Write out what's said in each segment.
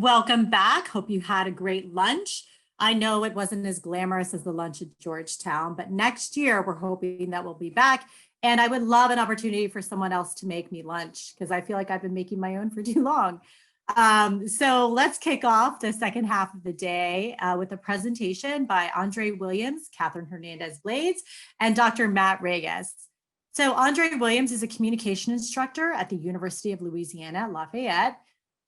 Welcome back. Hope you had a great lunch. I know it wasn't as glamorous as the lunch at Georgetown, but next year we're hoping that we'll be back. And I would love an opportunity for someone else to make me lunch because I feel like I've been making my own for too long. So let's kick off the second half of the day with a presentation by André Williams, Catherine Hernandez Blades, and Dr. Matt Ragas. So André Williams is a communication instructor at the University of Louisiana, Lafayette.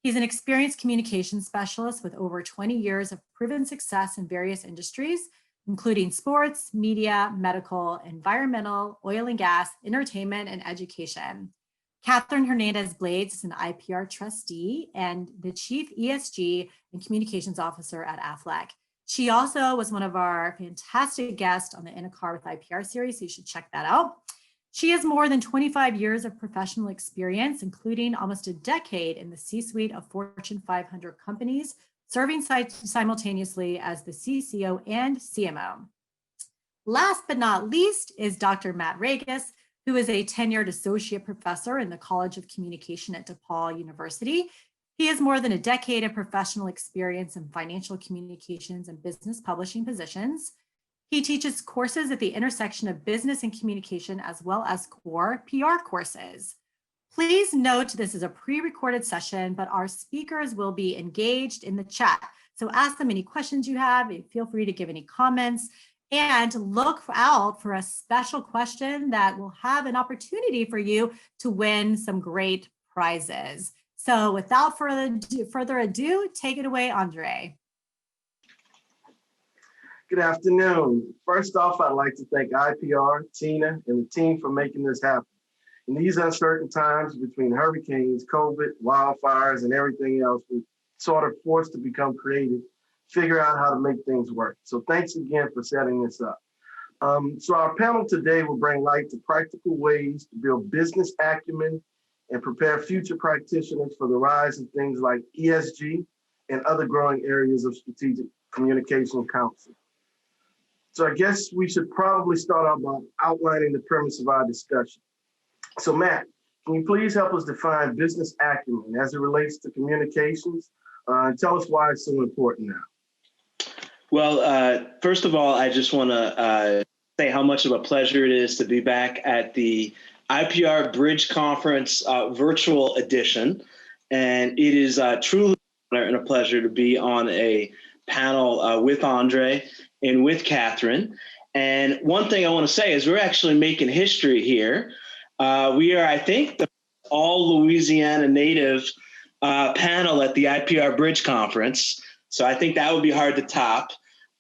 He's an experienced communication specialist with over 20 years of proven success in various industries, including sports, media, medical, environmental, oil and gas, entertainment, and education. Catherine Hernandez Blades is an IPR trustee and the chief ESG and communications officer at Aflac. She also was one of our fantastic guests on the In a Car with IPR series, so you should check that out. She has more than 25 years of professional experience, including almost a decade in the C-suite of Fortune 500 companies, serving simultaneously as the CCO and CMO. Last but not least is Dr. Matt Ragas, who is a tenured associate professor in the College of Communication at DePaul University. He has more than a decade of professional experience in financial communications and business publishing positions. He teaches courses at the intersection of business and communication, as well as core PR courses. Please note this is a pre-recorded session, but our speakers will be engaged in the chat. So ask them any questions you have, feel free to give any comments, and look out for a special question that will have an opportunity for you to win some great prizes. So without further ado, take it away, André. Good afternoon. First off, I'd like to thank IPR, Tina, and the team for making this happen. In these uncertain times between hurricanes, COVID, wildfires, and everything else, we're sort of forced to become creative, figure out how to make things work. So thanks again for setting this up. So our panel today will bring light to practical ways to build business acumen and prepare future practitioners for the rise of things like ESG and other growing areas of strategic communication counsel. So I guess we should probably start out by outlining the premise of our discussion. So Matt, can you please help us define business acumen as it relates to communications? And tell us why it's so important now. Well, first of all, I just want to say how much of a pleasure it is to be back at the IPR Bridge Conference virtual edition. And it is truly an honor and a pleasure to be on a panel with André and with Catherine. And one thing I want to say is we're actually making history here. We are, I think, the all Louisiana native panel at the IPR Bridge Conference. So I think that would be hard to top.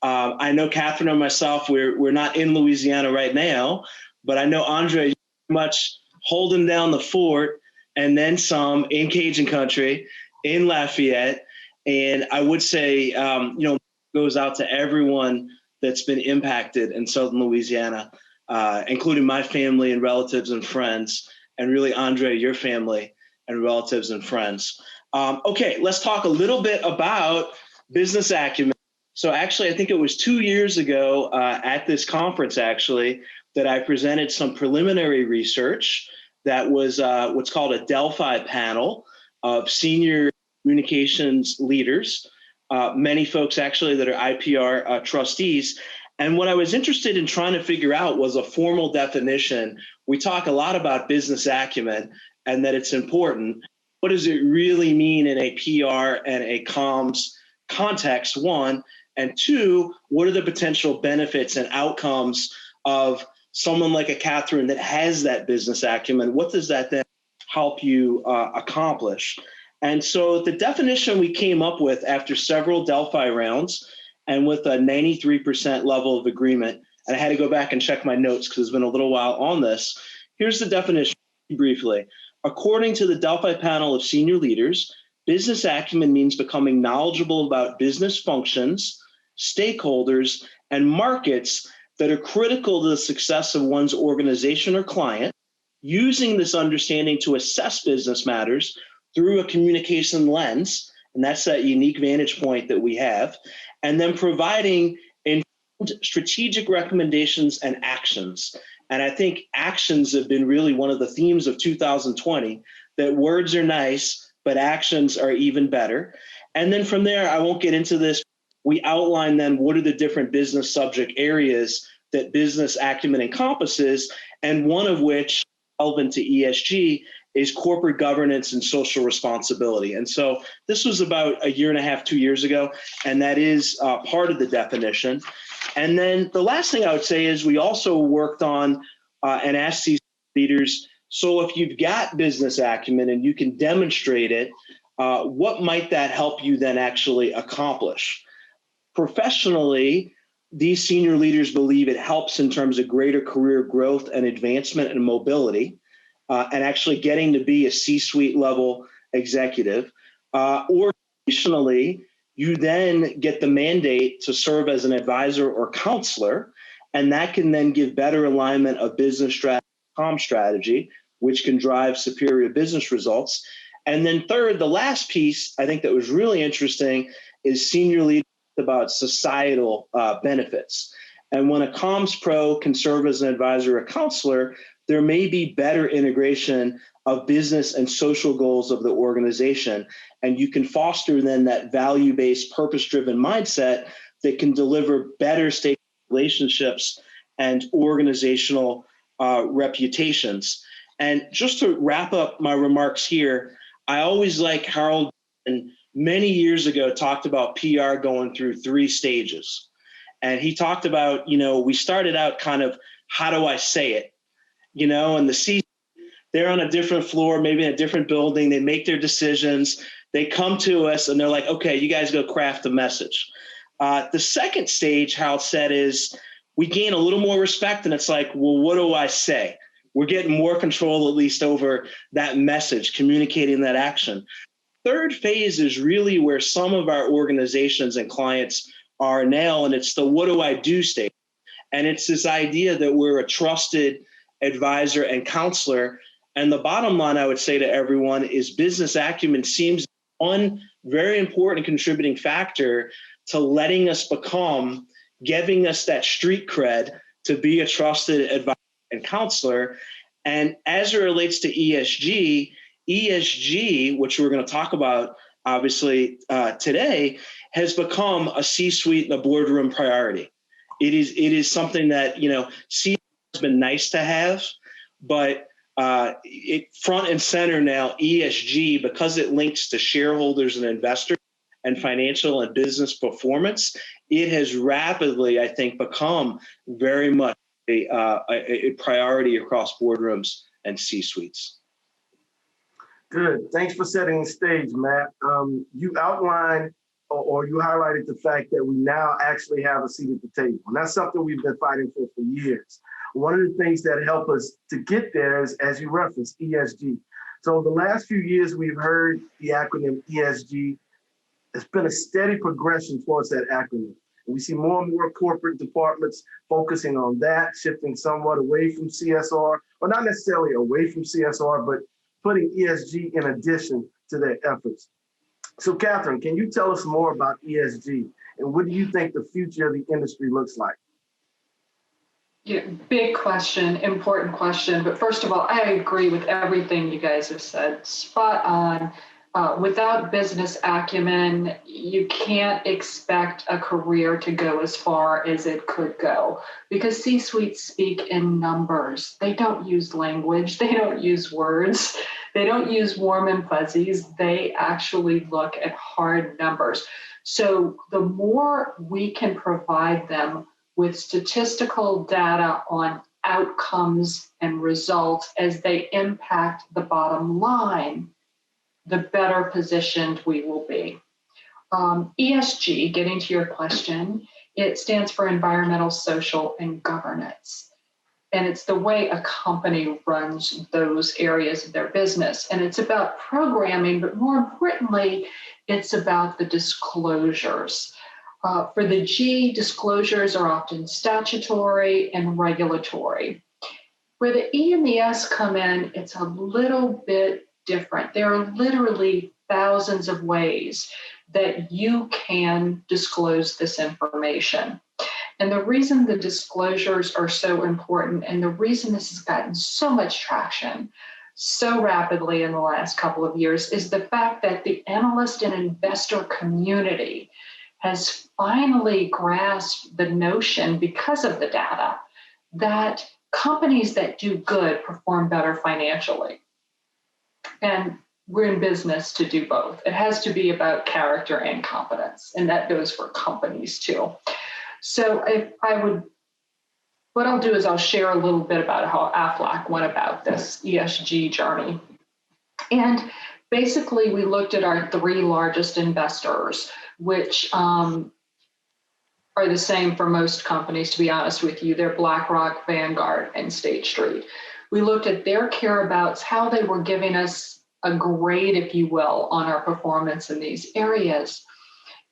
I know Catherine and myself, we're not in Louisiana right now, but I know André is much holding down the fort and then some in Cajun country in Lafayette. And I would say, goes out to everyone that's been impacted in Southern Louisiana, including my family and relatives and friends, and really, André, your family and relatives and friends. Okay, let's talk a little bit about business acumen. So actually, I think it was 2 years ago at this conference, actually, that I presented some preliminary research that was what's called a Delphi panel of senior communications leaders, many folks actually that are IPR trustees. And what I was interested in trying to figure out was a formal definition. We talk a lot about business acumen and that it's important. What does it really mean in a PR and a comms context, one? And two, what are the potential benefits and outcomes of someone like a Catherine that has that business acumen? What does that then help you accomplish? And so the definition we came up with after several Delphi rounds and with a 93% level of agreement, and I had to go back and check my notes because it's been a little while on this. Here's the definition briefly. According to the Delphi panel of senior leaders, business acumen means becoming knowledgeable about business functions, stakeholders, and markets that are critical to the success of one's organization or client, using this understanding to assess business matters through a communication lens, and that's that unique vantage point that we have, and then providing strategic recommendations and actions. And I think actions have been really one of the themes of 2020, that words are nice, but actions are even better. And then from there, I won't get into this. We outline then what are the different business subject areas that business acumen encompasses, and one of which, relevant to ESG, is corporate governance and social responsibility. And so this was about a year and a half, 2 years ago, and that is part of the definition. And then the last thing I would say is we also worked on and asked these leaders, so if you've got business acumen and you can demonstrate it, what might that help you then actually accomplish? Professionally, these senior leaders believe it helps in terms of greater career growth and advancement and mobility, and actually getting to be a C-suite level executive. Or additionally, you then get the mandate to serve as an advisor or counselor, and that can then give better alignment of business strategy, comm strategy, which can drive superior business results. And then third, the last piece I think that was really interesting is senior leaders about societal benefits. And when a comms pro can serve as an advisor or counselor, there may be better integration of business and social goals of the organization. And you can foster then that value-based, purpose-driven mindset that can deliver better stakeholder relationships and organizational reputations. And just to wrap up my remarks here, I always like Harold, and many years ago talked about PR going through 3 stages. And he talked about, we started out kind of, how do I say it? And the C, they're on a different floor, maybe in a different building. They make their decisions. They come to us and they're like, okay, you guys go craft a message. The second stage, Harold said, is we gain a little more respect. And it's like, well, what do I say? We're getting more control, at least over that message, communicating that action. Third phase is really where some of our organizations and clients are now, and it's the what do I do stage. And it's this idea that we're a trusted advisor and counselor. And the bottom line I would say to everyone is business acumen seems one very important contributing factor to letting us become, giving us that street cred to be a trusted advisor and counselor. And as it relates to ESG, which we're going to talk about obviously today, has become a C-suite and a boardroom priority. It is something that, C has been nice to have, but it front and center now, ESG, because it links to shareholders and investors and financial and business performance, it has rapidly, I think, become very much a priority across boardrooms and C-suites. Good. Thanks for setting the stage, Matt. You outlined or you highlighted the fact that we now actually have a seat at the table. And that's something we've been fighting for years. One of the things that help us to get there is, as you referenced, ESG. So the last few years, we've heard the acronym ESG. It's been a steady progression towards that acronym. And we see more and more corporate departments focusing on that, shifting somewhat away from CSR, or not necessarily away from CSR, but putting ESG in addition to their efforts. So Catherine, can you tell us more about ESG and what do you think the future of the industry looks like? Yeah, big question, important question. But first of all, I agree with everything you guys have said. Spot on. Without business acumen, you can't expect a career to go as far as it could go because C-suites speak in numbers. They don't use language. They don't use words. They don't use warm and fuzzies. They actually look at hard numbers. So the more we can provide them with statistical data on outcomes and results as they impact the bottom line, the better positioned we will be. ESG, getting to your question, it stands for environmental, social, and governance. And it's the way a company runs those areas of their business. And it's about programming, but more importantly, it's about the disclosures. For the G, disclosures are often statutory and regulatory. Where the E and the S come in, it's a little bit different. There are literally thousands of ways that you can disclose this information. And the reason the disclosures are so important and the reason this has gotten so much traction so rapidly in the last couple of years is the fact that the analyst and investor community has finally grasped the notion, because of the data, that companies that do good perform better financially. And we're in business to do both. It has to be about character and competence, and that goes for companies too. So what I'll do is I'll share a little bit about how Aflac went about this ESG journey. And basically, we looked at our 3 largest investors, which are the same for most companies, to be honest with you. They're BlackRock, Vanguard, and State Street. We looked at their careabouts, how they were giving us a grade, if you will, on our performance in these areas.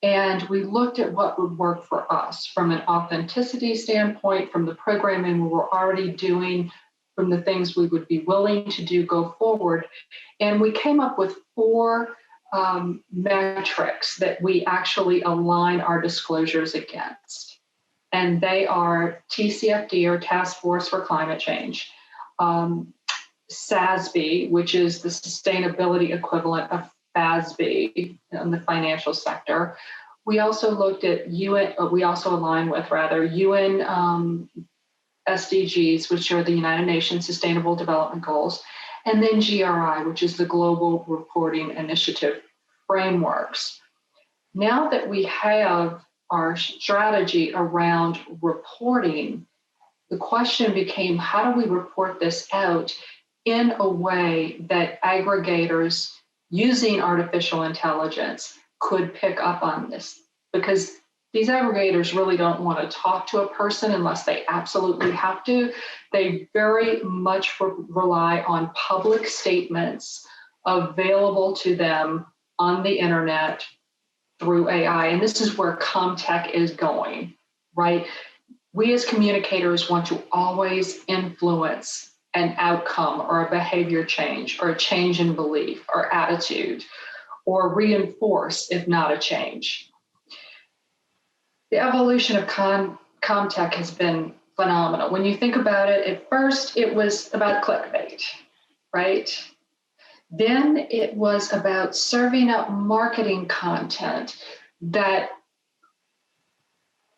And we looked at what would work for us from an authenticity standpoint, from the programming we were already doing, from the things we would be willing to do go forward. And we came up with 4 metrics that we actually align our disclosures against. And they are TCFD, or Task Force for Climate Change, SASB, which is the sustainability equivalent of FASB in the financial sector. We also looked at UN, we also align with UN SDGs, which are the United Nations Sustainable Development Goals, and then GRI, which is the Global Reporting Initiative frameworks. Now that we have our strategy around reporting, the question became, how do we report this out in a way that aggregators using artificial intelligence could pick up on this? Because these aggregators really don't want to talk to a person unless they absolutely have to. They very much rely on public statements available to them on the internet through AI. And this is where ComTech is going, right? We as communicators want to always influence an outcome or a behavior change or a change in belief or attitude, or reinforce, if not a change. The evolution of ComTech has been phenomenal. When you think about it, at first it was about clickbait, right? Then it was about serving up marketing content that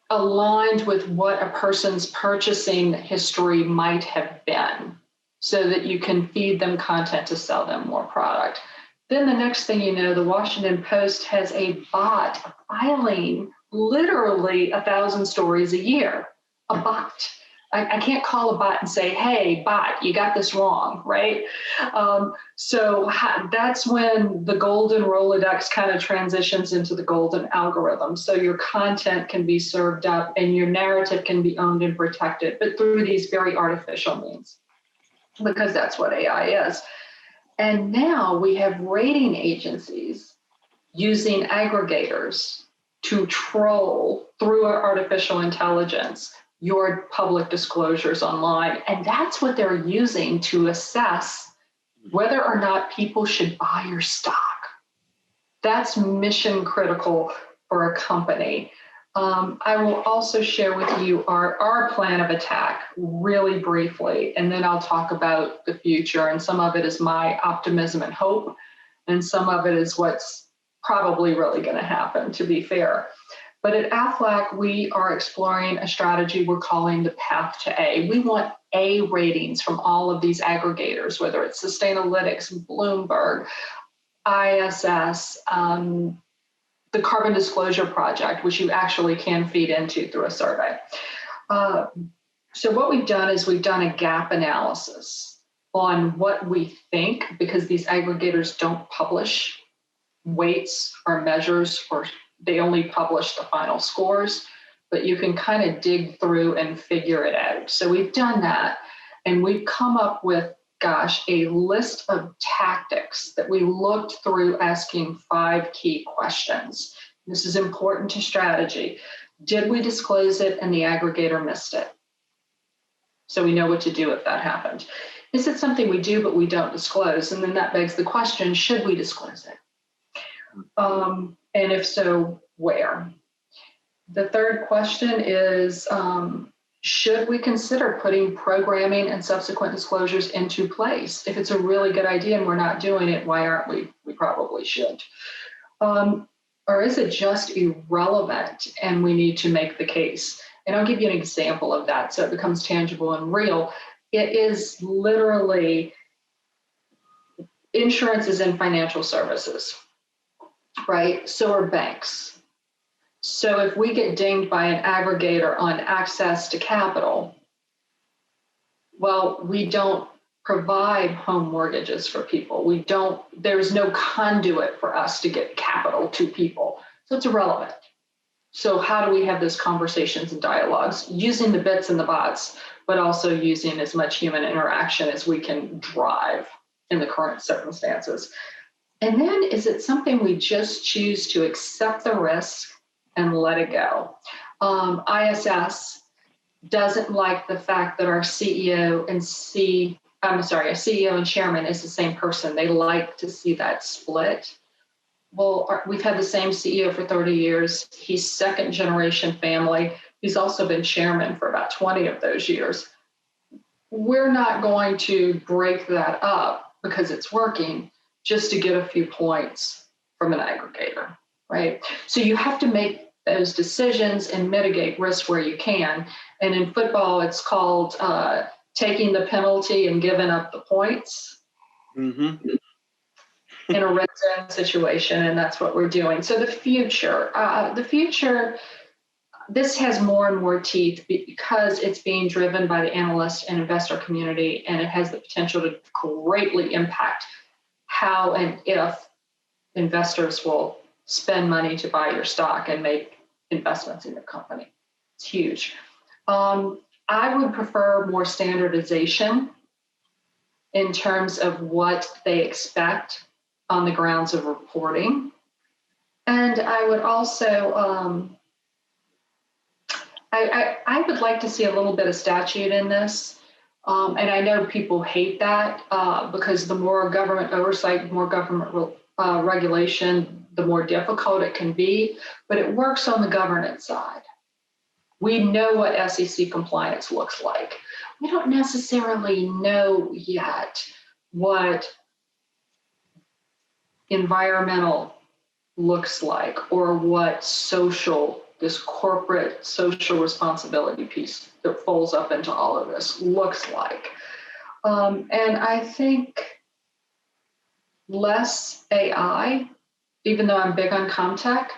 aligned with what a person's purchasing history might have been, so that you can feed them content to sell them more product. Then the next thing you know, the Washington Post has a bot filing literally 1,000 stories a year. A bot. I can't call a bot and say, hey, bot, you got this wrong, right? So that's when the golden Rolodex kind of transitions into the golden algorithm. So your content can be served up and your narrative can be owned and protected, but through these very artificial means, because that's what AI is. And now we have rating agencies using aggregators to troll through our artificial intelligence your public disclosures online. And that's what they're using to assess whether or not people should buy your stock. That's mission critical for a company. I will also share with you our plan of attack really briefly, and then I'll talk about the future. And some of it is my optimism and hope, and some of it is what's probably really going to happen, to be fair. But at Aflac, we are exploring a strategy we're calling the path to A. We want A ratings from all of these aggregators, whether it's Sustainalytics, Bloomberg, ISS, the Carbon Disclosure Project, which you actually can feed into through a survey. So what we've done is we've done a gap analysis on what we think, because these aggregators don't publish weights or measures, or they only publish the final scores, but you can kind of dig through and figure it out. So we've done that, and we've come up with, a list of tactics that we looked through, asking 5 key questions. This is important to strategy. Did we disclose it and the aggregator missed it? So we know what to do if that happened. Is it something we do but we don't disclose? And then that begs the question, should we disclose it? And if so, where? The third question is, should we consider putting programming and subsequent disclosures into place? If it's a really good idea and we're not doing it, why aren't we? We probably should. Or is it just irrelevant and we need to make the case? And I'll give you an example of that so it becomes tangible and real. It is literally, insurance is in financial services, right? So are banks. So if we get dinged by an aggregator on access to capital, well, we don't provide home mortgages for people. There's no conduit for us to get capital to people. So it's irrelevant. So how do we have those conversations and dialogues using the bits and the bots, but also using as much human interaction as we can drive in the current circumstances? And then is it something we just choose to accept the risk and let it go? ISS doesn't like the fact that our CEO and chairman is the same person. They like to see that split. Well, we've had the same CEO for 30 years. He's second generation family. He's also been chairman for about 20 of those years. We're not going to break that up because it's working just to get a few points from an aggregator, right? So you have to make those decisions and mitigate risk where you can. And in football, it's called taking the penalty and giving up the points. Mm-hmm. In a red zone situation, and that's what we're doing. So the future, this has more and more teeth because it's being driven by the analyst and investor community, and it has the potential to greatly impact how and if investors will spend money to buy your stock and make investments in your company. It's huge. I would prefer more standardization in terms of what they expect on the grounds of reporting. And I would also, I would like to see a little bit of statute in this. And I know people hate that because the more government oversight, more government regulation, the more difficult it can be, but it works on the governance side. We know what SEC compliance looks like. We don't necessarily know yet what environmental looks like or what this corporate social responsibility piece that folds up into all of this looks like. And I think less AI, even though I'm big on Comtech,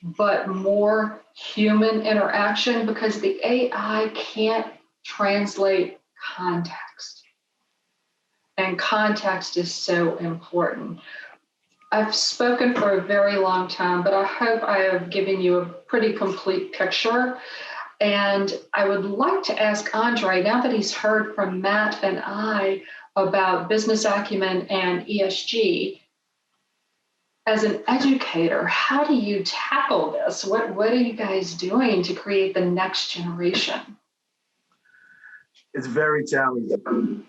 but more human interaction because the AI can't translate context. And context is so important. I've spoken for a very long time, but I hope I have given you a pretty complete picture. And I would like to ask André, now that he's heard from Matt and I about business acumen and ESG, as an educator, how do you tackle this? What are you guys doing to create the next generation? It's very challenging.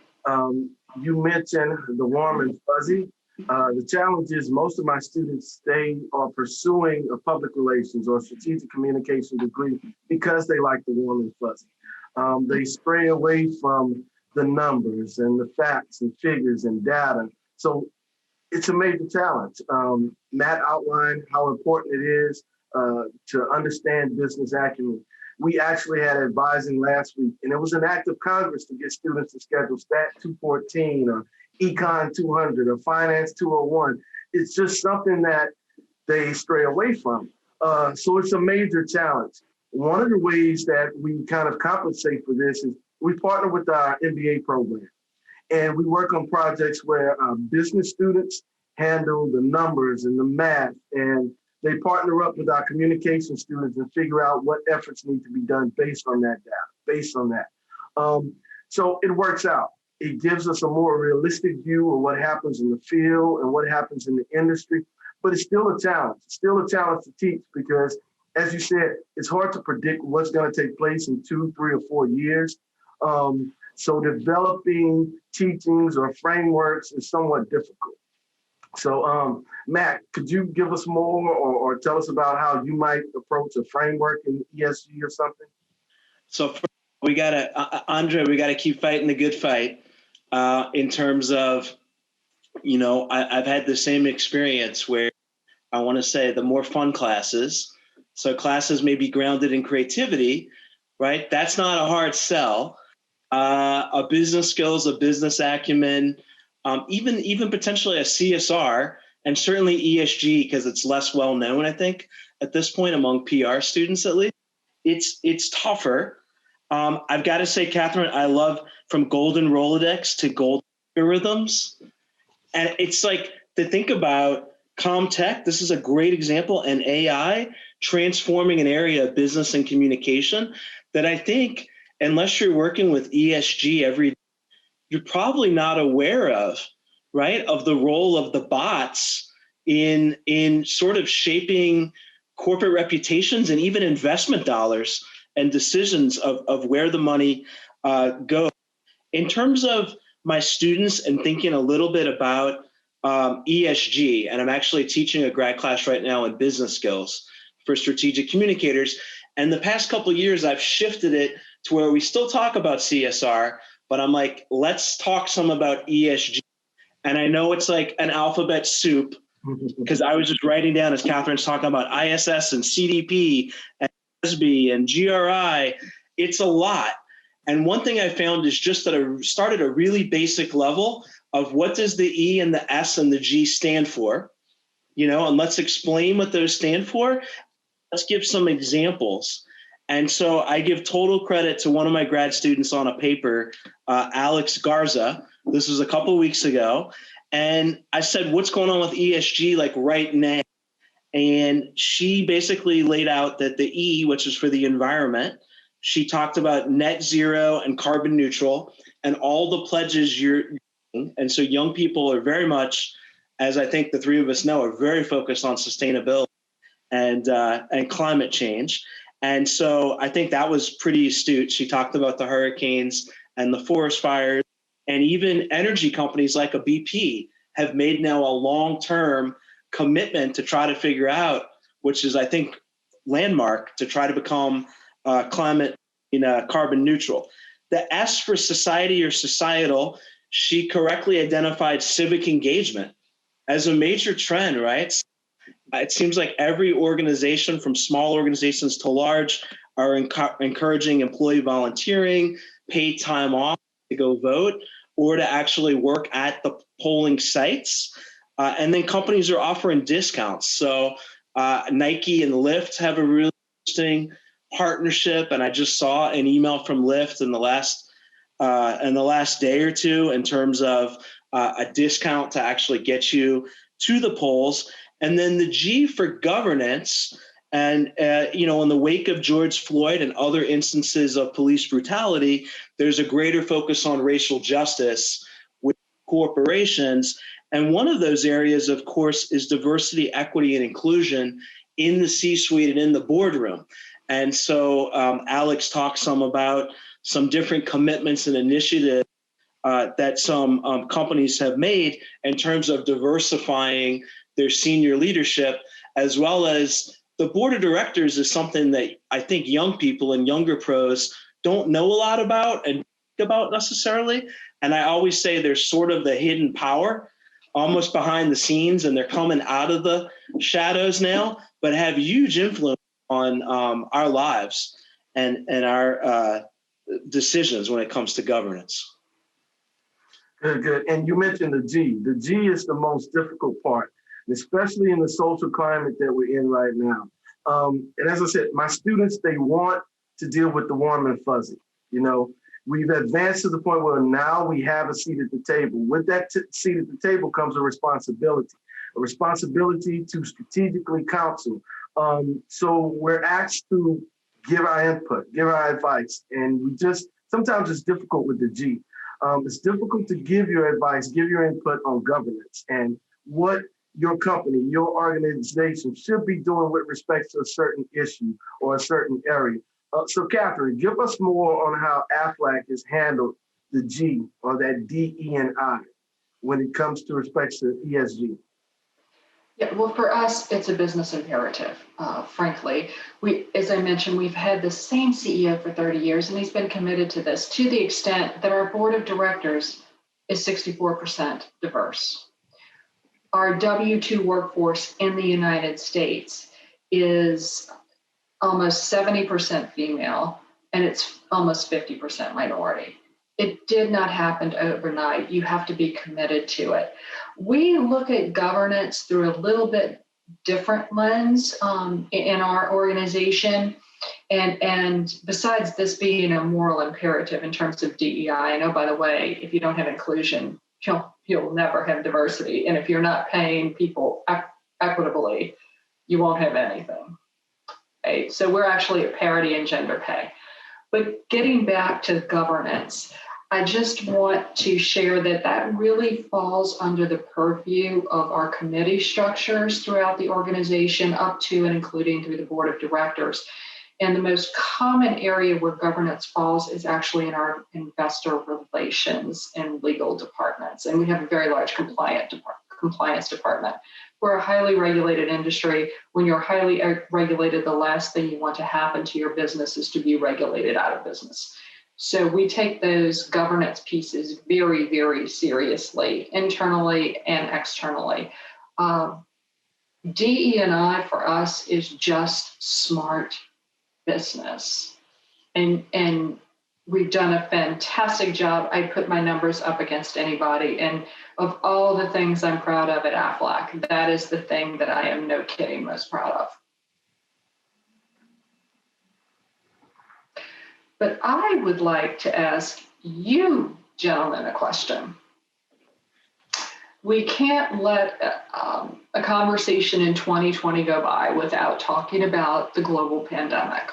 You mentioned the warm and fuzzy. The challenge is most of my students, they are pursuing a public relations or strategic communication degree because they like the warm and fuzzy. They stray away from the numbers and the facts and figures and data. So it's a major challenge. Matt outlined how important it is to understand business acumen. We actually had advising last week, and it was an act of Congress to get students to schedule Stat 214 or Econ 200 or Finance 201. It's just something that they stray away from. So it's a major challenge. One of the ways that we kind of compensate for this is we partner with our MBA program. And we work on projects where business students handle the numbers and the math, and they partner up with our communication students and figure out what efforts need to be done based on that data, based on that. So it works out. It gives us a more realistic view of what happens in the field and what happens in the industry, but it's still a challenge. It's still a challenge to teach because, as you said, it's hard to predict what's going to take place in 2, 3, or 4 years. So developing teachings or frameworks is somewhat difficult. So Matt, could you give us more or tell us about how you might approach a framework in ESG or something? So we gotta, André, we gotta keep fighting the good fight in terms of, I've had the same experience where I want to say the more fun classes, so classes may be grounded in creativity, right? That's not a hard sell. A business skills, a business acumen, even potentially a CSR, and certainly ESG, because it's less well known, I think, at this point among PR students at least. It's tougher. I've got to say, Catherine, I love from golden Rolodex to golden algorithms. And it's like to think about ComTech, this is a great example, and AI transforming an area of business and communication that I think, unless you're working with ESG every day, you're probably not aware of, right? Of the role of the bots in sort of shaping corporate reputations and even investment dollars and decisions of where the money goes. In terms of my students and thinking a little bit about ESG, and I'm actually teaching a grad class right now in business skills for strategic communicators. And the past couple of years, I've shifted it to where we still talk about CSR, but I'm like, let's talk some about ESG. And I know it's like an alphabet soup because I was just writing down as Catherine's talking about ISS and CDP and SB and GRI. It's a lot. And one thing I found is just that I started a really basic level of what does the E and the S and the G stand for, and let's explain what those stand for. Let's give some examples. And so I give total credit to one of my grad students on a paper, Alex Garza. This was a couple of weeks ago. And I said, what's going on with ESG like right now? And she basically laid out that the E, which is for the environment, she talked about net zero and carbon neutral and all the pledges you're doing. And so young people are very much, as I think the three of us know, are very focused on sustainability and climate change. And so I think that was pretty astute. She talked about the hurricanes and the forest fires, and even energy companies like a BP have made now a long-term commitment to try to figure out, which is, I think, landmark, to try to become climate carbon neutral. The S for society or societal, she correctly identified civic engagement as a major trend, right? It seems like every organization, from small organizations to large, are encouraging employee volunteering, paid time off to go vote, or to actually work at the polling sites. And then companies are offering discounts. So Nike and Lyft have a really interesting partnership, and I just saw an email from Lyft in the last day or two in terms of a discount to actually get you to the polls. And then the G for governance, and in the wake of George Floyd and other instances of police brutality, there's a greater focus on racial justice with corporations. And one of those areas, of course, is diversity, equity, and inclusion in the C-suite and in the boardroom. And so Alex talked some about some different commitments and initiatives that some companies have made in terms of diversifying their senior leadership, as well as the board of directors is something that I think young people and younger pros don't know a lot about and think about necessarily. And I always say there's sort of the hidden power almost behind the scenes, and they're coming out of the shadows now, but have huge influence on our lives and our decisions when it comes to governance. Good. And you mentioned the G. The G is the most difficult part, especially in the social climate that we're in right now. And as I said, my students, they want to deal with the warm and fuzzy. We've advanced to the point where now we have a seat at the table. With that seat at the table comes a responsibility to strategically counsel. So we're asked to give our input, give our advice, and sometimes it's difficult with the G. It's difficult to give your advice, give your input on governance and what your company, your organization should be doing with respect to a certain issue or a certain area. So Catherine, give us more on how Aflac has handled the G, or that D, E, and I when it comes to respect to ESG. Yeah, well, for us, it's a business imperative, frankly. As I mentioned, we've had the same CEO for 30 years, and he's been committed to this to the extent that our board of directors is 64% diverse. Our W-2 workforce in the United States is almost 70% female, and it's almost 50% minority. It did not happen overnight. You have to be committed to it. We look at governance through a little bit different lens in our organization. And besides this being a moral imperative in terms of DEI, I know, by the way, if you don't have inclusion, you'll never have diversity. And if you're not paying people equitably, you won't have anything. Right? So we're actually at parity in gender pay. But getting back to governance, I just want to share that really falls under the purview of our committee structures throughout the organization, up to and including through the board of directors. And the most common area where governance falls is actually in our investor relations and legal departments. And we have a very large compliance department. We're a highly regulated industry. When you're highly regulated, the last thing you want to happen to your business is to be regulated out of business. So we take those governance pieces very, very seriously, internally and externally. DE&I for us is just smart business. And we've done a fantastic job. I put my numbers up against anybody. And of all the things I'm proud of at Aflac, that is the thing that I am, no kidding, most proud of. But I would like to ask you, gentlemen, a question. We can't let a conversation in 2020 go by without talking about the global pandemic.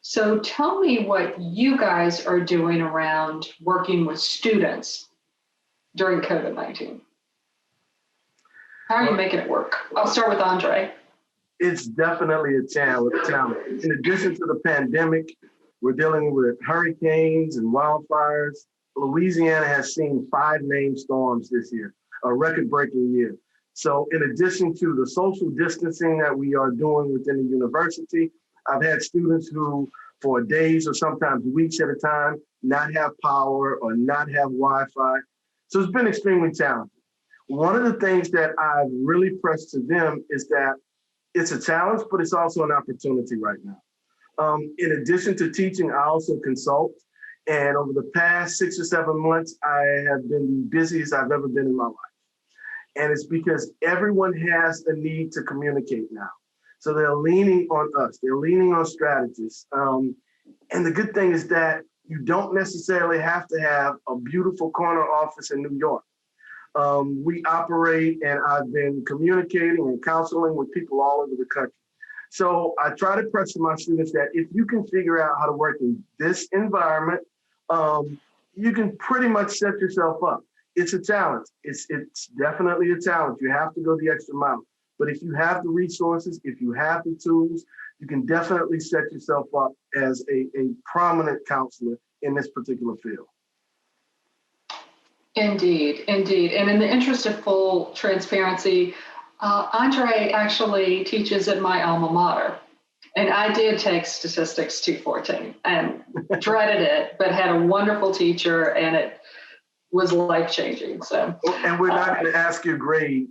So tell me what you guys are doing around working with students during COVID-19. How are you making it work? I'll start with André. It's definitely a challenge. In addition to the pandemic, we're dealing with hurricanes and wildfires. Louisiana has seen 5 named storms this year, a record-breaking year. So in addition to the social distancing that we are doing within the university, I've had students who, for days or sometimes weeks at a time, not have power or not have Wi-Fi. So it's been extremely challenging. One of the things that I've really pressed to them is that it's a challenge, but it's also an opportunity right now. In addition to teaching, I also consult. And over the past 6 or 7 months, I have been the busiest I've ever been in my life. And it's because everyone has a need to communicate now. So they're leaning on us. They're leaning on strategists. And the good thing is that you don't necessarily have to have a beautiful corner office in New York. We operate, and I've been communicating and counseling with people all over the country. So I try to press to my students that if you can figure out how to work in this environment, you can pretty much set yourself up. It's a challenge. It's definitely a challenge. You have to go the extra mile. But if you have the resources, if you have the tools, you can definitely set yourself up as a prominent counselor in this particular field. Indeed, indeed. And in the interest of full transparency, André actually teaches at my alma mater. And I did take Statistics 214 and dreaded it, but had a wonderful teacher, and it was life-changing. So, and we're not going to ask your grade.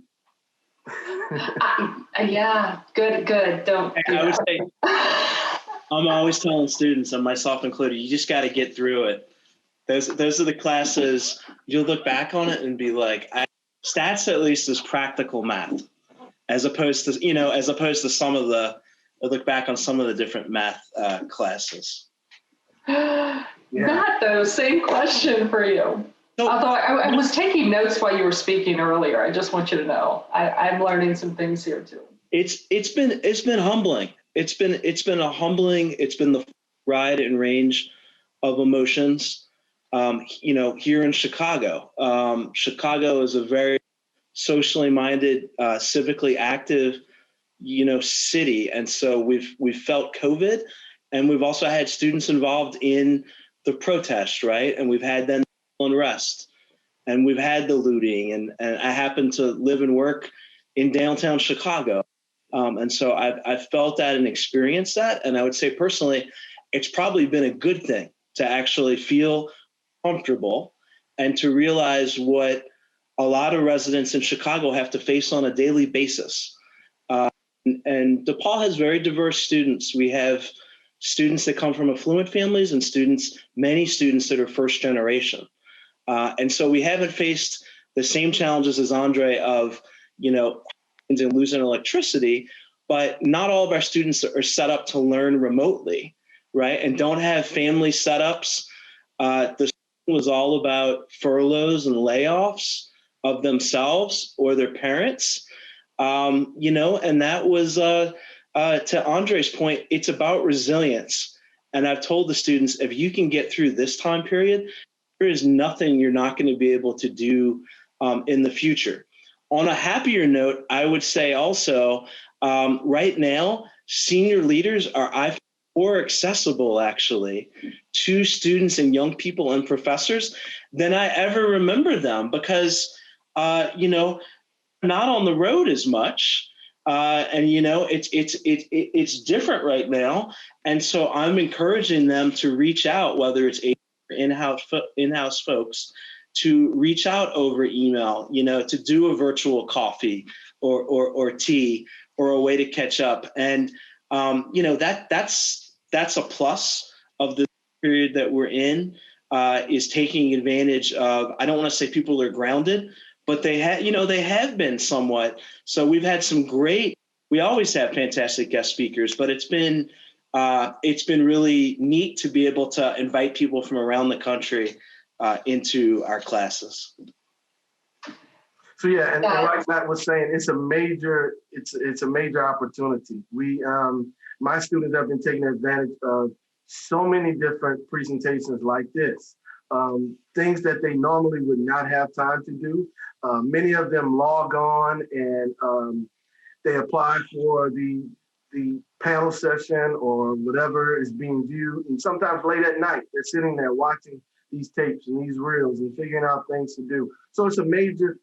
Yeah, good. Don't. I would say, I'm always telling students, and myself included, you just got to get through it. Those are the classes you'll look back on it and be like, stats at least is practical math, as opposed to some of the. I look back on some of the different math classes. Yeah. Not though. Same question for you. So, although I was taking notes while you were speaking earlier. I just want you to know I'm learning some things here too. It's been humbling. It's been the ride and range of emotions. Here in Chicago, Chicago is a very socially minded, civically active, city, and so we've felt COVID, and we've also had students involved in the protest, right? And we've had then unrest, and we've had the looting, and I happen to live and work in downtown Chicago. And so I've felt that and experienced that. And I would say personally, it's probably been a good thing to actually feel comfortable and to realize what a lot of residents in Chicago have to face on a daily basis. And DePaul has very diverse students. We have students that come from affluent families and many students that are first generation. And so we haven't faced the same challenges as André of, and losing electricity, but not all of our students are set up to learn remotely, right? And don't have family setups. The was all about furloughs and layoffs of themselves or their parents, and that was, to André's point, it's about resilience. And I've told the students, if you can get through this time period, there is nothing you're not going to be able to do in the future. On a happier note, I would say also, right now, senior leaders are more accessible actually to students and young people and professors than I ever remember them because, not on the road as much. And it's different right now. And so I'm encouraging them to reach out, whether it's in-house folks, to reach out over email, to do a virtual coffee or tea or a way to catch up. And, that's a plus of the period that we're in, is taking advantage of, I don't want to say people are grounded, but they have been somewhat. So we've had we always have fantastic guest speakers, but it's been really neat to be able to invite people from around the country into our classes. So yeah, and like Matt was saying, it's a major opportunity. My students have been taking advantage of so many different presentations like this, things that they normally would not have time to do. Many of them log on and they apply for the panel session or whatever is being viewed. And sometimes late at night, they're sitting there watching these tapes and these reels and figuring out things to do. So it's a major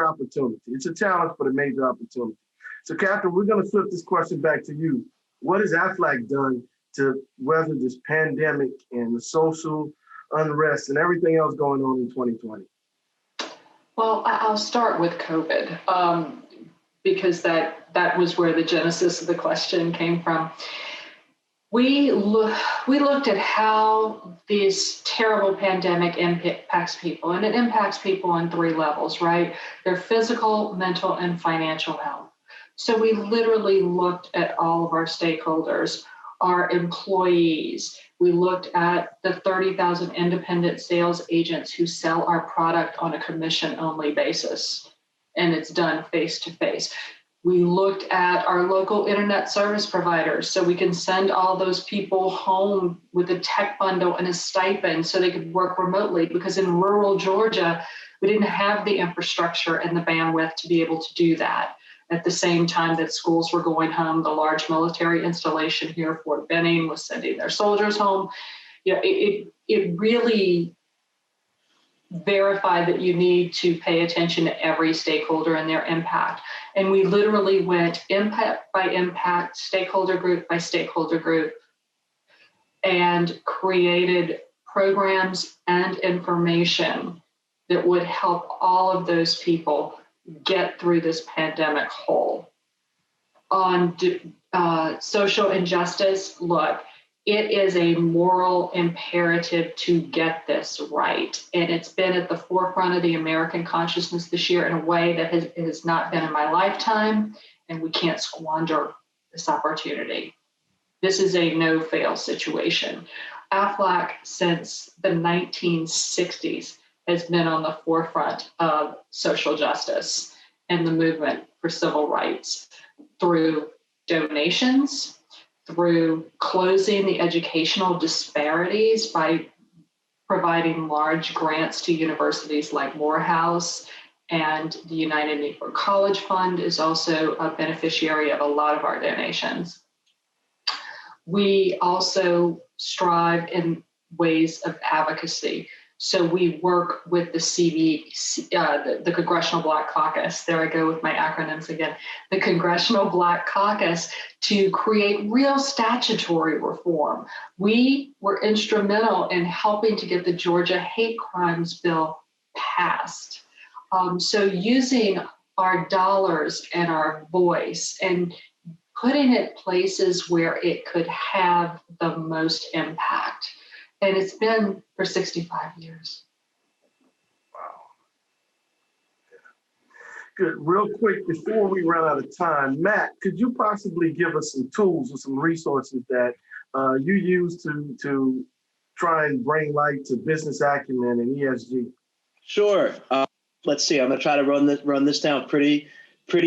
opportunity. It's a challenge, but a major opportunity. So Catherine, we're going to flip this question back to you. What has Aflac done to weather this pandemic and the social unrest and everything else going on in 2020? Well, I'll start with COVID, because that was where the genesis of the question came from. We looked at how this terrible pandemic impacts people, and it impacts people on 3 levels, right? Their physical, mental, and financial health. So we literally looked at all of our stakeholders, our employees. We looked at the 30,000 independent sales agents who sell our product on a commission-only basis, and it's done face-to-face. We looked at our local internet service providers so we can send all those people home with a tech bundle and a stipend so they could work remotely, because in rural Georgia, we didn't have the infrastructure and the bandwidth to be able to do that. At the same time that schools were going home, the large military installation here, Fort Benning, was sending their soldiers home. It really verified that you need to pay attention to every stakeholder and their impact. And we literally went impact by impact, stakeholder group by stakeholder group, and created programs and information that would help all of those people get through this pandemic whole. On social injustice, look, it is a moral imperative to get this right. And it's been at the forefront of the American consciousness this year in a way that has not been in my lifetime, and we can't squander this opportunity. This is a no-fail situation. Aflac, since the 1960s, has been on the forefront of social justice and the movement for civil rights through donations, through closing the educational disparities by providing large grants to universities like Morehouse, and the United Negro College Fund is also a beneficiary of a lot of our donations. We also strive in ways of advocacy. So we work with the the Congressional Black Caucus. There I go with my acronyms again. The Congressional Black Caucus to create real statutory reform. We were instrumental in helping to get the Georgia hate crimes bill passed. So using our dollars and our voice and putting it places where it could have the most impact. And it's been for 65 years. Wow. Good. Real quick, before we run out of time, Matt, could you possibly give us some tools or some resources that you use to try and bring light to business acumen and ESG? Sure. Let's see. I'm going to try to run this down pretty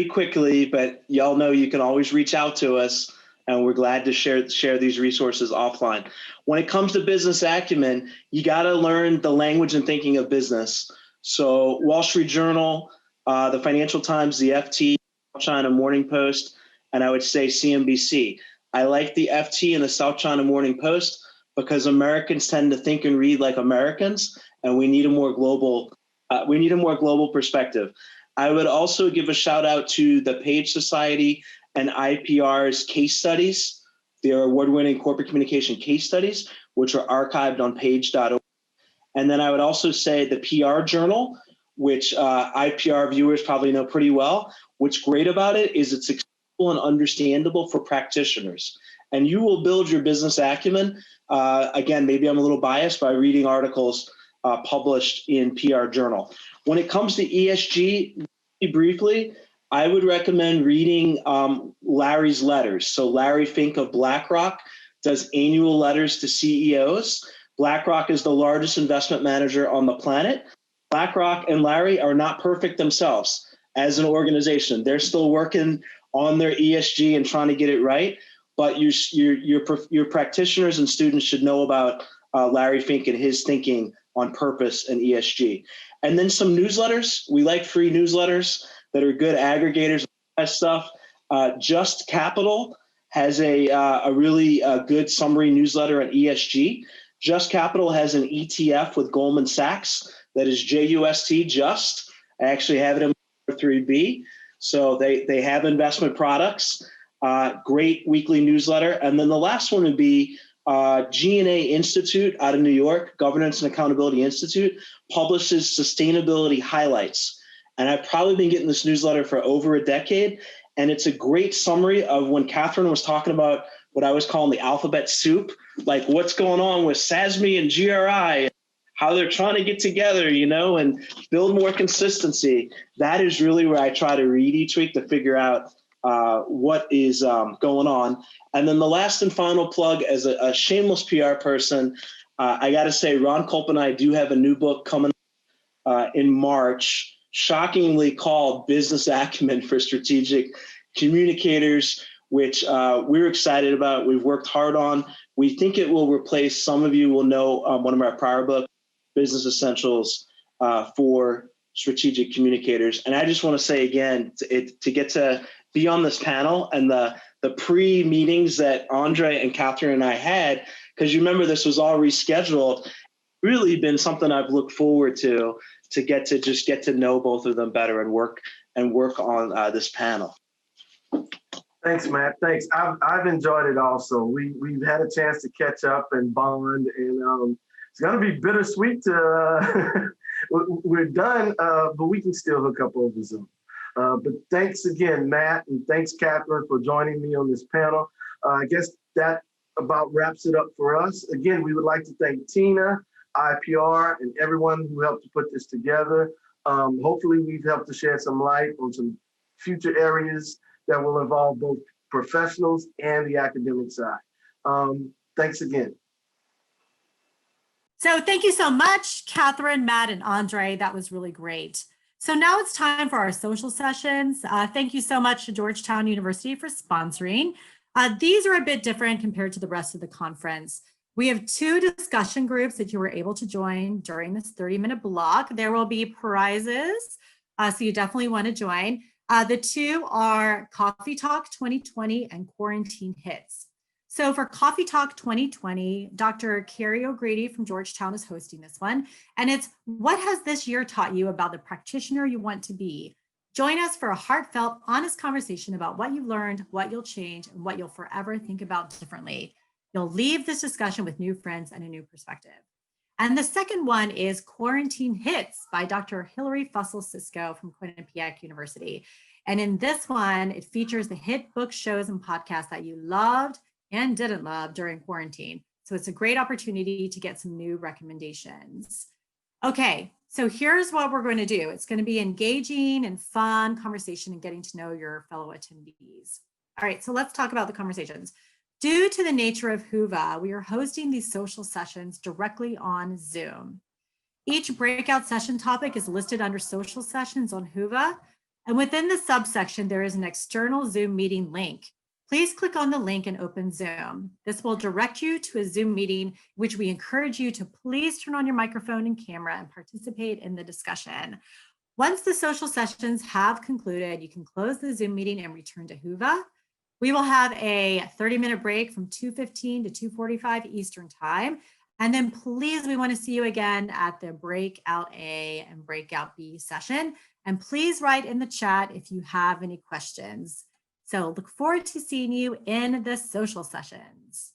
quickly, but y'all know you can always reach out to us, and we're glad to share these resources offline. When it comes to business acumen, you got to learn the language and thinking of business. So Wall Street Journal, the Financial Times, the FT, South China Morning Post, and I would say CNBC. I like the FT and the South China Morning Post because Americans tend to think and read like Americans, and we need a more global perspective. I would also give a shout out to the Page Society and IPR's case studies. Their award-winning corporate communication case studies, which are archived on page.org. And then I would also say the PR Journal, which IPR viewers probably know pretty well. What's great about it is it's accessible and understandable for practitioners. And you will build your business acumen. Again, maybe I'm a little biased by reading articles published in PR Journal. When it comes to ESG, briefly, I would recommend reading Larry's letters. So Larry Fink of BlackRock does annual letters to CEOs. BlackRock is the largest investment manager on the planet. BlackRock and Larry are not perfect themselves as an organization. They're still working on their ESG and trying to get it right. But your practitioners and students should know about Larry Fink and his thinking on purpose and ESG. And then some newsletters. We like free newsletters that are good aggregators of that stuff. Just Capital has a really good summary newsletter on ESG. Just Capital has an ETF with Goldman Sachs that is JUST, Just. I actually have it in 3B. So they have investment products, great weekly newsletter. And then the last one would be G&A Institute out of New York, Governance and Accountability Institute, publishes sustainability highlights. And I've probably been getting this newsletter for over a decade. And it's a great summary of when Catherine was talking about what I was calling the alphabet soup, like what's going on with SASME and GRI, how they're trying to get together, and build more consistency. That is really where I try to read each week to figure out what is going on. And then the last and final plug, as a shameless PR person, I got to say, Ron Culp and I do have a new book coming in March, shockingly called Business Acumen for Strategic Communicators, which we're excited about. We've worked hard on. We think it will replace, some of you will know one of our prior books, Business Essentials for Strategic Communicators. And I just want to say again, to get to be on this panel and the pre-meetings that André and Catherine and I had, because you remember this was all rescheduled, really been something I've looked forward to get to know both of them better and work on this panel. Thanks, Matt. Thanks. I've enjoyed it also. We've had a chance to catch up and bond, and it's going to be bittersweet. We're done, but we can still hook up over Zoom. But thanks again, Matt, and thanks, Catherine, for joining me on this panel. I guess that about wraps it up for us. Again, we would like to thank Tina, IPR, and everyone who helped to put this together. Hopefully, we've helped to shed some light on some future areas that will involve both professionals and the academic side. Thanks again. So thank you so much, Catherine, Matt, and André. That was really great. So now it's time for our social sessions. Thank you so much to Georgetown University for sponsoring. These are a bit different compared to the rest of the conference. We have 2 discussion groups that you were able to join during this 30-minute block. There will be prizes, so you definitely want to join. The 2 are Coffee Talk 2020 and Quarantine Hits. So for Coffee Talk 2020, Dr. Carrie O'Grady from Georgetown is hosting this one. And it's what has this year taught you about the practitioner you want to be? Join us for a heartfelt, honest conversation about what you've learned, what you'll change, and what you'll forever think about differently. You'll leave this discussion with new friends and a new perspective. And the second one is Quarantine Hits by Dr. Hilary Fussell-Cisco from Quinnipiac University. And in this one, it features the hit books, shows, and podcasts that you loved and didn't love during quarantine. So it's a great opportunity to get some new recommendations. Okay, so here's what we're going to do. It's going to be engaging and fun conversation and getting to know your fellow attendees. All right, so let's talk about the conversations. Due to the nature of Whova, we are hosting these social sessions directly on Zoom. Each breakout session topic is listed under social sessions on Whova, and within the subsection, there is an external Zoom meeting link. Please click on the link and open Zoom. This will direct you to a Zoom meeting, which we encourage you to please turn on your microphone and camera and participate in the discussion. Once the social sessions have concluded, you can close the Zoom meeting and return to Whova. We will have a 30-minute break from 2:15 to 2:45 Eastern Time. And then please, we want to see you again at the Breakout A and Breakout B session. And please write in the chat if you have any questions. So look forward to seeing you in the social sessions.